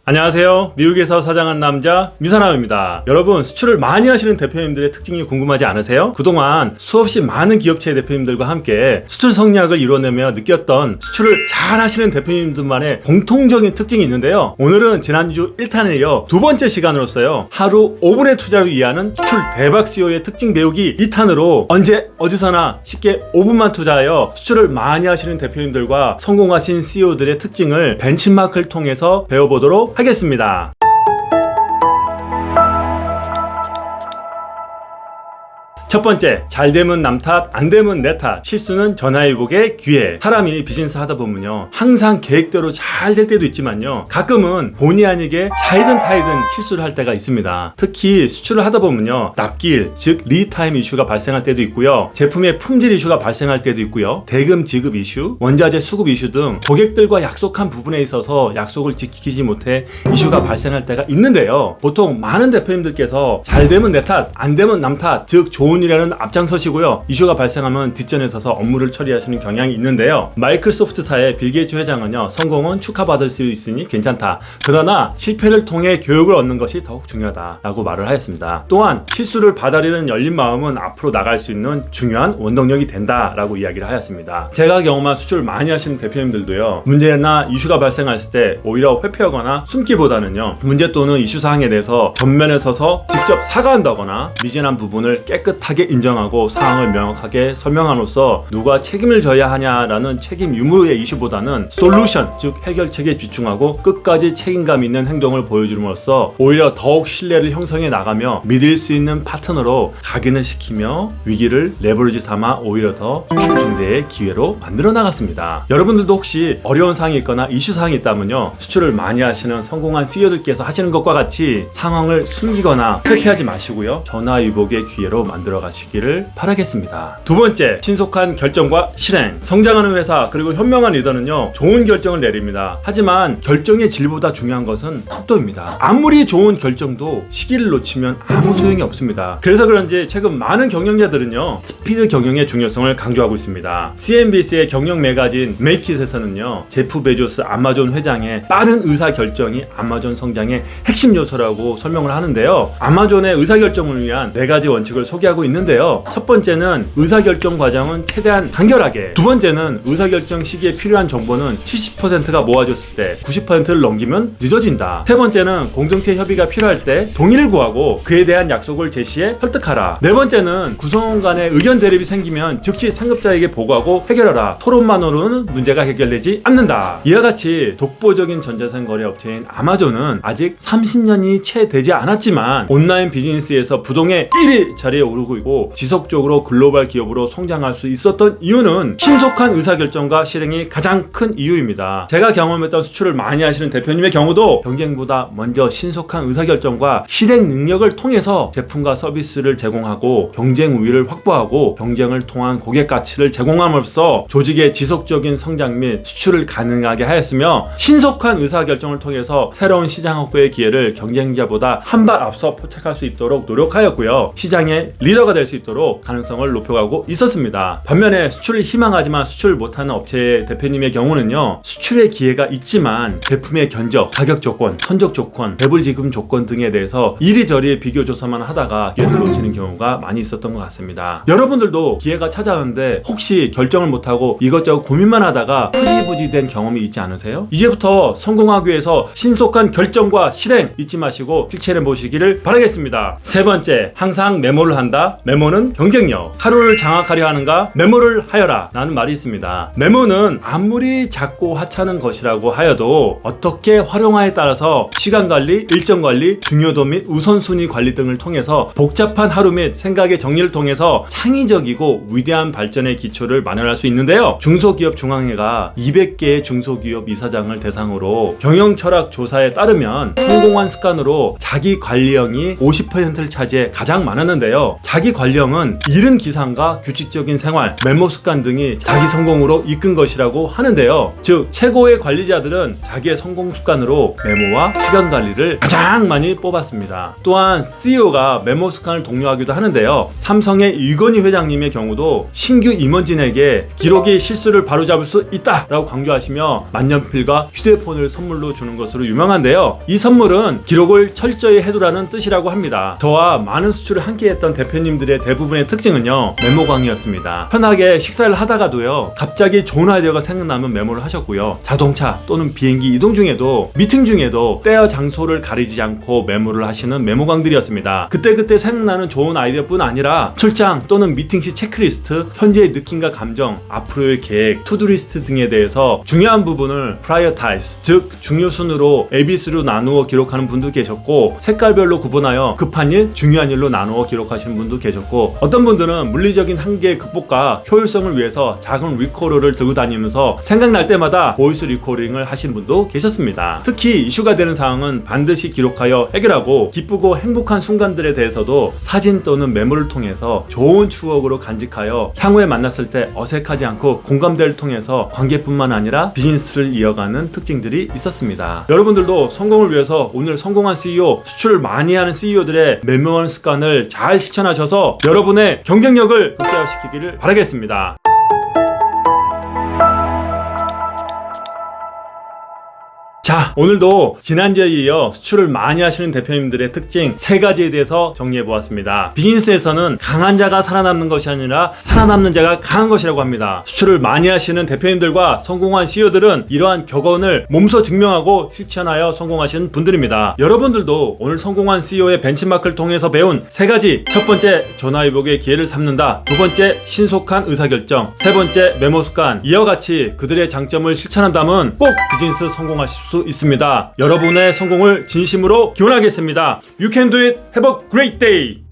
안녕하세요. 미국에서 사장한 남자 미사남입니다. 여러분, 수출을 많이 하시는 대표님들의 특징이 궁금하지 않으세요? 그동안 수없이 많은 기업체의 대표님들과 함께 수출 성리학을 이뤄내며 느꼈던 수출을 잘 하시는 대표님들만의 공통적인 특징이 있는데요. 오늘은 지난주 1탄에 이어 두 번째 시간으로서요, 하루 5분의 투자로 이해하는 수출 대박 CEO의 특징 배우기 2탄으로 언제 어디서나 쉽게 5분만 투자하여 수출을 많이 하시는 대표님들과 성공하신 CEO들의 특징을 벤치마크를 통해서 배워보도록 하겠습니다. 첫 번째, 잘 되면 남 탓, 안 되면 내 탓, 실수는 전화위복의 기회. 사람이 비즈니스 하다 보면요, 항상 계획대로 잘 될 때도 있지만요, 가끔은 본의 아니게 사이든 타이든 실수를 할 때가 있습니다. 특히 수출을 하다 보면요, 납기일, 즉 리타임 이슈가 발생할 때도 있고요, 제품의 품질 이슈가 발생할 때도 있고요, 대금 지급 이슈, 원자재 수급 이슈 등 고객들과 약속한 부분에 있어서 약속을 지키지 못해 이슈가 발생할 때가 있는데요, 보통 많은 대표님들께서 잘 되면 내 탓, 안 되면 남 탓, 즉 좋은 일에는 앞장서시고요, 이슈가 발생하면 뒷전에 서서 업무를 처리하시는 경향이 있는데요, 마이크로소프트사의 빌 게이츠 회장은요, 성공은 축하받을 수 있으니 괜찮다, 그러나 실패를 통해 교육을 얻는 것이 더욱 중요하다 라고 말을 하였습니다. 또한 실수를 받아들이는 열린 마음은 앞으로 나갈 수 있는 중요한 원동력이 된다 라고 이야기를 하였습니다. 제가 경험한 수출 많이 하시는 대표님들도요, 문제나 이슈가 발생했을 때 오히려 회피하거나 숨기보다는요, 문제 또는 이슈 사항에 대해서 전면에 서서 직접 사과한다거나 미진한 부분을 깨끗하게 인정하고 사항을 명확하게 설명함으로써 누가 책임을 져야 하냐라는 책임 유무의 이슈보다는 솔루션, 즉 해결책에 집중하고 끝까지 책임감 있는 행동을 보여줌으로써 오히려 더욱 신뢰를 형성해 나가며 믿을 수 있는 파트너로 각인을 시키며 위기를 레버리지 삼아 오히려 더 수출 증대의 기회로 만들어 나갔습니다. 여러분들도 혹시 어려운 사항이 있거나 이슈 사항이 있다면요, 수출을 많이 하시는 성공한 CEO들께서 하시는 것과 같이 상황을 숨기거나 회피하지 마시고요, 전화위복의 기회로 만들어 가시기를 바라겠습니다. 두 번째, 신속한 결정과 실행. 성장하는 회사 그리고 현명한 리더는요, 좋은 결정을 내립니다. 하지만 결정의 질보다 중요한 것은 속도입니다. 아무리 좋은 결정도 시기를 놓치면 아무 소용이 없습니다. 그래서 그런지 최근 많은 경영자들은요, 스피드 경영의 중요성을 강조하고 있습니다. CNBC의 경영 매거진 메이킷에서는요, 제프 베조스 아마존 회장의 빠른 의사결정이 아마존 성장의 핵심 요소라고 설명을 하는데요, 아마존의 의사결정을 위한 4가지 원칙을 소개하고 있는데요, 첫 번째는 의사결정 과정은 최대한 간결하게, 두 번째는 의사결정 시기에 필요한 정보는 70%가 모아졌을 때 90%를 넘기면 늦어진다, 세 번째는 공동체 협의가 필요할 때 동의를 구하고 그에 대한 약속을 제시해 설득하라, 네 번째는 구성원 간의 의견 대립이 생기면 즉시 상급자에게 보고하고 해결하라, 토론만으로는 문제가 해결되지 않는다. 이와 같이 독보적인 전자상 거래 업체인 아마존은 아직 30년이 채 되지 않았지만 온라인 비즈니스에서 부동의 1위 자리에 오르고 있고 지속적으로 글로벌 기업으로 성장할 수 있었던 이유는 신속한 의사결정과 실행이 가장 큰 이유입니다. 제가 경험했던 수출을 많이 하시는 대표님의 경우도 경쟁보다 먼저 신속한 의사결정과 실행 능력을 통해서 제품과 서비스를 제공하고 경쟁 우위를 확보하고 경쟁을 통한 고객 가치를 제공함으로써 조직의 지속적인 성장 및 수출을 가능하게 하였으며, 신속한 의사결정을 통해서 새로운 시장 확보의 기회를 경쟁자보다 한 발 앞서 포착할 수 있도록 노력하였고요, 시장의 리더가 될 수 있도록 가능성을 높여가고 있었습니다. 반면에 수출을 희망하지만 수출을 못하는 업체의 대표님의 경우는요, 수출의 기회가 있지만 제품의 견적, 가격 조건, 선적 조건, 배불 지급 조건 등에 대해서 이리저리 비교 조사만 하다가 기회를 놓치는 경우가 많이 있었던 것 같습니다. 여러분들도 기회가 찾아오는데 혹시 결정을 못하고 이것저것 고민만 하다가 흐지부지 된 경험이 있지 않으세요? 이제부터 성공하기 위해서 신속한 결정과 실행 잊지 마시고 실천해 보시기를 바라겠습니다. 세 번째, 항상 메모를 한다. 메모는 경쟁력. 하루를 장악하려 하는가? 메모를 하여라 라는 말이 있습니다. 메모는 아무리 작고 하찮은 것이라고 하여도 어떻게 활용하에 따라서 시간관리, 일정관리, 중요도 및 우선순위 관리 등을 통해서 복잡한 하루 및 생각의 정리를 통해서 창의적이고 위대한 발전의 기초를 마련할 수 있는데요, 중소기업 중앙회가 200개의 중소기업 이사장을 대상으로 경영철학 조사에 따르면 성공한 습관으로 자기 관리형이 50%를 차지해 가장 많았는데요, 자기 관령은 이른 기상과 규칙적인 생활, 메모 습관 등이 자기 성공으로 이끈 것이라고 하는데요. 즉 최고의 관리자들은 자기의 성공 습관으로 메모와 시간 관리를 가장 많이 뽑았습니다. 또한 CEO가 메모 습관을 독려하기도 하는데요. 삼성의 이건희 회장님의 경우도 신규 임원진에게 기록이 실수를 바로잡을 수 있다라고 강조하시며 만년필과 휴대폰을 선물로 주는 것으로 유명한데요. 이 선물은 기록을 철저히 해두라는 뜻이라고 합니다. 저와 많은 수출을 함께 했던 대표님들의 대부분의 특징은요, 메모광이었습니다. 편하게 식사를 하다가도요, 갑자기 좋은 아이디어가 생각나면 메모를 하셨고요. 자동차 또는 비행기 이동 중에도, 미팅 중에도 때와 장소를 가리지 않고 메모를 하시는 메모광들이었습니다. 그때그때 생각나는 좋은 아이디어뿐 아니라 출장 또는 미팅 시 체크리스트, 현재의 느낌과 감정, 앞으로의 계획, 투두리스트 등에 대해서 중요한 부분을 prioritize, 즉 중요순으로 ABC로 나누어 기록하는 분도 계셨고, 색깔별로 구분하여 급한 일, 중요한 일로 나누어 기록하시는 분도 계셨고, 어떤 분들은 물리적인 한계 극복과 효율성을 위해서 작은 리코더를 들고 다니면서 생각날 때마다 보이스 리코딩을 하시는 분도 계셨습니다. 특히 이슈가 되는 사항은 반드시 기록하여 해결하고, 기쁘고 행복한 순간들에 대해서도 사진 또는 메모를 통해서 좋은 추억으로 간직하여 향후에 만났을 때 어색하지 않고 공감대를 통해서 관계뿐만 아니라 비즈니스를 이어가는 특징들이 있었습니다. 여러분들도 성공을 위해서 오늘 성공한 CEO, 수출을 많이 하는 CEO들의 메모하는 습관을 잘 실천하셔서 여러분의 경쟁력을 극대화시키기를 바라겠습니다. 자, 오늘도 지난주에 이어 수출을 많이 하시는 대표님들의 특징 3가지에 대해서 정리해보았습니다. 비즈니스에서는 강한 자가 살아남는 것이 아니라 살아남는 자가 강한 것이라고 합니다. 수출을 많이 하시는 대표님들과 성공한 CEO들은 이러한 격언을 몸소 증명하고 실천하여 성공하신 분들입니다. 여러분들도 오늘 성공한 CEO의 벤치마크를 통해서 배운 3가지, 첫 번째, 전화위복의 기회를 삼는다. 두 번째, 신속한 의사결정. 세 번째, 메모 습관. 이와 같이 그들의 장점을 실천한다면 꼭 비즈니스 성공하실 수 있습니다. 여러분의 성공을 진심으로 기원하겠습니다. You can do it. Have a great day.